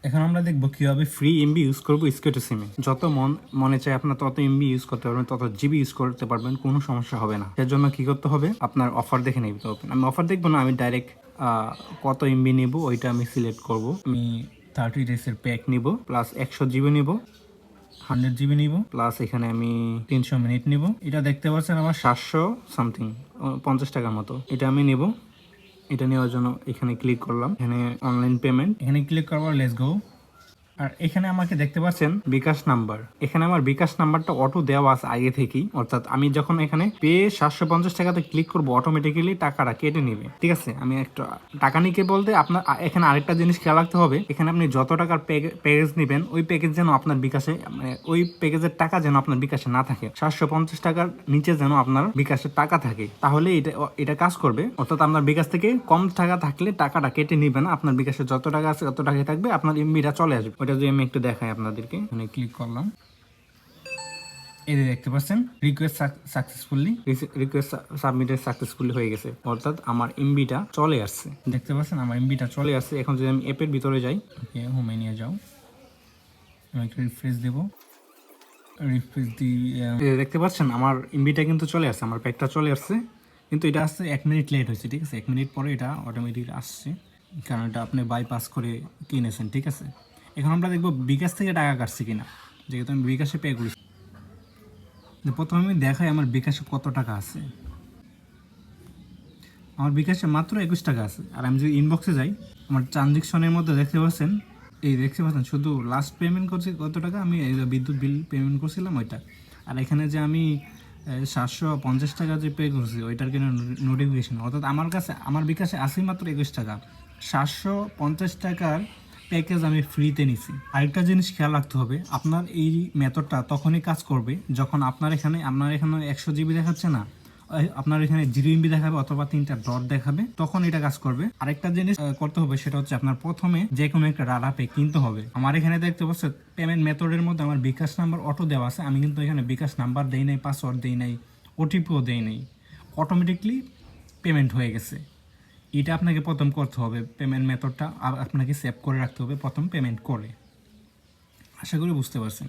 এখন আমরা দেখবো কিভাবে ফ্রি এমবি ইউজ করবো স্কেটু সিমে। যত মনে চায় আপনার তত এমবি ইউজ করতে পারবেন, তত জিবি ইউজ করতে পারবেন, কোনো সমস্যা হবে না। এর জন্য কি করতে হবে, আপনার অফার দেখে নিতে হবে। আমি অফার দেখবো না, আমি ডাইরেক্ট কত এমবি নিব ওইটা আমি সিলেক্ট করব। আমি 30 ডেজের প্যাক নিব, প্লাস 100 জিবি নিব, 100 জিবি নিব, প্লাস এখানে আমি 300 মিনিট নিব। এটা দেখতে পাচ্ছেন আমার 700 সামথিং 50 টাকার মতো। এটা আমি নিব। এটা নেওয়ার জন্য এখানে ক্লিক করলাম, এখানে অনলাইন পেমেন্ট, এখানে ক্লিক করবো, লেটস গো। আর এখানে আমাকে দেখতে পাচ্ছেন বিকাশ নাম্বার। এখানে আমার বিকাশ নাম্বারটা অটো দেওয়া আছে আগে থেকেই, অর্থাৎ আমি যখন এখানে পে 750 টাকাতে ক্লিক করবো অটোমেটিক্যালি টাকাটা কেটে নেবে। ঠিক আছে, আমি একটা টাকা নিকে বলতে আপনার এখানে আরেকটা জিনিস খেয়াল রাখতে হবে, এখানে আপনি যত টাকার প্যাকেজ নেবেন ওই প্যাকেজ যেন আপনার বিকাশে, মানে ওই প্যাকেজের টাকা যেন আপনার বিকাশে না থাকে। 750 টাকার নিচে যেন আপনার বিকাশের টাকা থাকে, তাহলে এটা কাজ করবে। অর্থাৎ আপনার বিকাশ থেকে কম টাকা থাকলে টাকাটা কেটে নিবে না, আপনার বিকাশে যত টাকা আছে তত টাকাই থাকবে, আপনার এমবিটা চলে আসবে। ওটা যদি আমি একটু দেখাই আপনাদেরকে, মানে ক্লিক করলাম, এই যে দেখতে পাচ্ছেন রিকোয়েস্ট সাবমিটেড সাকসেসফুলি হয়ে গেছে, অর্থাৎ আমার এমবিটা চলে আসছে। দেখতে পাচ্ছেন আমার এমবিটা চলে আসছে। এখন যদি আমি অ্যাপের ভিতরে যাই, ওকে হোমে নিয়ে যাও, আমি একটু রিফ্রেশ দেবো, রিফ্রেশ দিয়ে দেখতে পাচ্ছেন আমার এমবিটা কিন্তু চলে আসছে, আমার প্যাকটা চলে আসছে। কিন্তু এটা আসছে 1 মিনিট লেট হয়েছে। ঠিক আছে, 1 মিনিট পরে এটা অটোমেটিক আসছে, কারণ এটা আপনি বাইপাস করে কিনেছেন। ঠিক আছে, এখন আমরা দেখবো বিকাশ থেকে টাকা কাটছে কিনা, যেহেতু আমি বিকাশে পে করেছি। প্রথমে আমি দেখাই আমার বিকাশে কত টাকা আছে। আমার বিকাশে মাত্র 21 টাকা আছে। আর আমি যদি ইনবক্সে যাই, আমার ট্রানজেকশনের মধ্যে দেখতে পাচ্ছেন, এই দেখতে পাচ্ছেন শুধু লাস্ট পেমেন্ট করছি কত টাকা, আমি এই বিদ্যুৎ বিল পেমেন্ট করছিলাম ওইটা। আর এখানে যে আমি 750 টাকা যে পে করছি ওইটার কিনা নোটিফিকেশন, অর্থাৎ আমার কাছে আমার বিকাশে আসি মাত্র 21 টাকা। 750 টাকার প্যাকেজ আমি ফ্রিতে নিছি। আরেকটা জিনিস খেয়াল রাখতে হবে, আপনার এই মেথডটা তখনই কাজ করবে যখন আপনার এখানে 100 জিবি দেখাচ্ছে না, আপনার এখানে 0 এমবি দেখাবে অথবা 3টা ডট দেখাবে, তখন এটা কাজ করবে। আরেকটা জিনিস করতে হবে, সেটা হচ্ছে আপনার প্রথমে যে কোনো একটা ডাটা প্যাক কিনতে হবে। আমার এখানে দেখতে পাচ্ছেন পেমেন্ট মেথডের মধ্যে আমার বিকাশ নাম্বার অটো দেওয়া আছে, আমি কিন্তু এখানে বিকাশ নাম্বার দেই নাই, পাসওয়ার্ড দেই নাই, ওটিপিও দেই নাই, অটোমেটিকলি পেমেন্ট হয়ে গেছে। এটা আপনাকে প্রথম করতে হবে, পেমেন্ট মেথডটা আপনাকে সেভ করে রাখতে হবে প্রথম পেমেন্ট করে। আশা করি বুঝতে পারছেন।